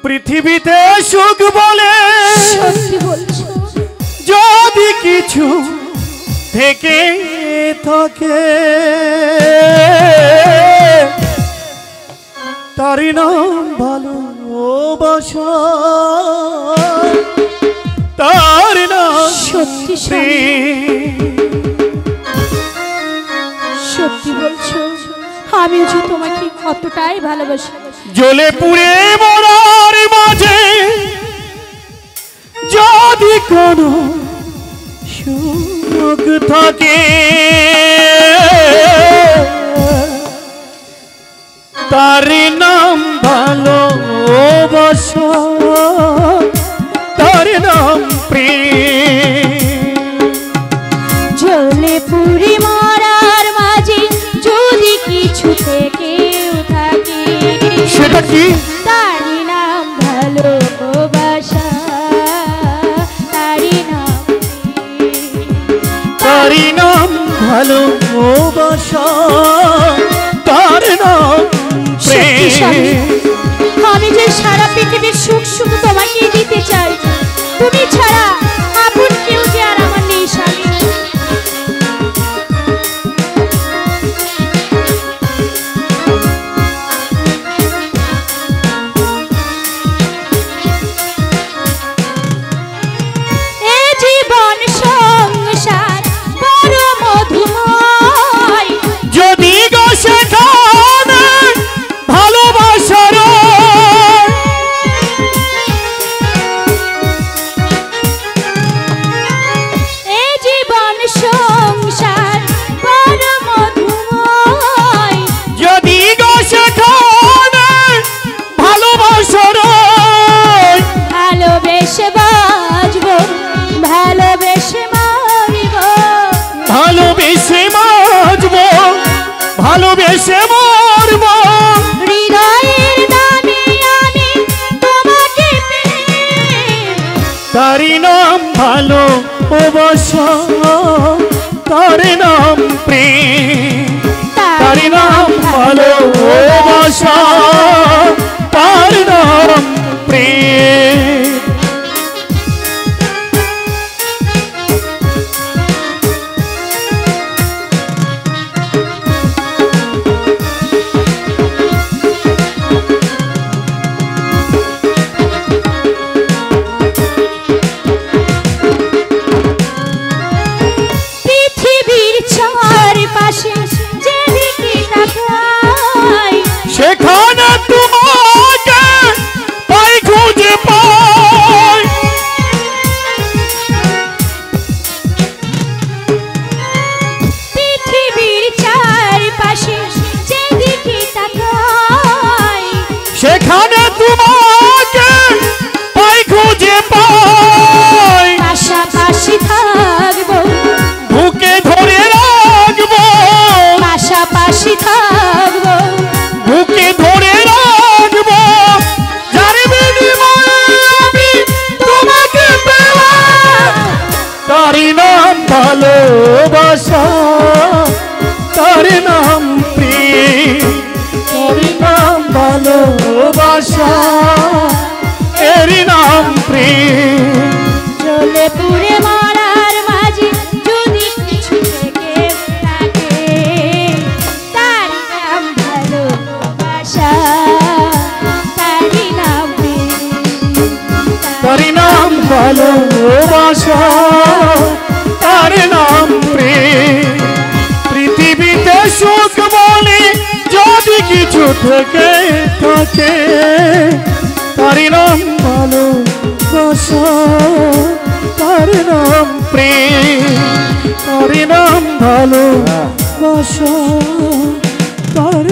পৃথিবীতে সুখ বলে সত্যি বলছো যদি কিছু থেকে থাকে তারি নাম ভালোবাসা তার নাম সত্যি সত্যি বলছো আমি যে তোমাকে কতটাই ভালোবাসি জ্বলে পুড়ে মরার মাঝে যদি কোনো সুখ থাকে তার নাম ভালোবাসা তার নাম প্রেম জ্বলে পুড়ে মরার মাঝে যদি কিছু থেকেও থাকে সেটা কি তারই নাম ভালোবাসা তারই নাম তারই নাম ভালোবাসা তার নাম সত্যি স্বামী, প্রেম আমি যে সারা পৃথিবীর সুখ সুখ তোমাকে দিতে চাই তুমি ছাড়া আপন কেউ যে আর আমার নেই স্বামী এ জীবন সংসার বড় মধুময় যদি গো সেখানে ভালোবাসার এ জীবন সংসার বড় মধুময় যদি গো সেখানে ভালোবাসার ভালোবেসে বাজবো ভালোবেসে মারিব ভালোবেসে বাঁচবো ভালোবেসে মরবো হৃদয়ের দামে আমি তোমাকে তারি নাম ভালোবাসা তার নাম প্রেম তারি নাম ভালোবাসা তার নাম প্রেম পৃথিবীর চারপাশে যেদিকে তাকাই সেখানে তোমাকে পাই খুঁজে পাই পৃথিবীর চারপাশে যেদিকে তাকাই সেখানে তোমাকে পাই খুঁজে পাই পাশাপাশি থাকবো বুকে ধরে রাখবো পাশাপাশি থাকবো বুকে ধরে রাখবো যার বিনিময়ে আমি তোমাকে পেলাম তারি নাম ভালোবাসা তার নাম প্রেম তারি নাম ভালোবাসা এর নাম প্রেম জ্বলে পুড়ে মরার মাঝে যদি কিছু থেকে থাকে তার নাম ভালোবাসা তারই নাম তার নাম ভালোবাসা তার নাম প্রেম পৃথিবীতে সুখ বলে যদি কিছু থেকে থাকে তার নাম ভালোবাসা তার নাম প্রেম তার নাম ভালোবাসা তার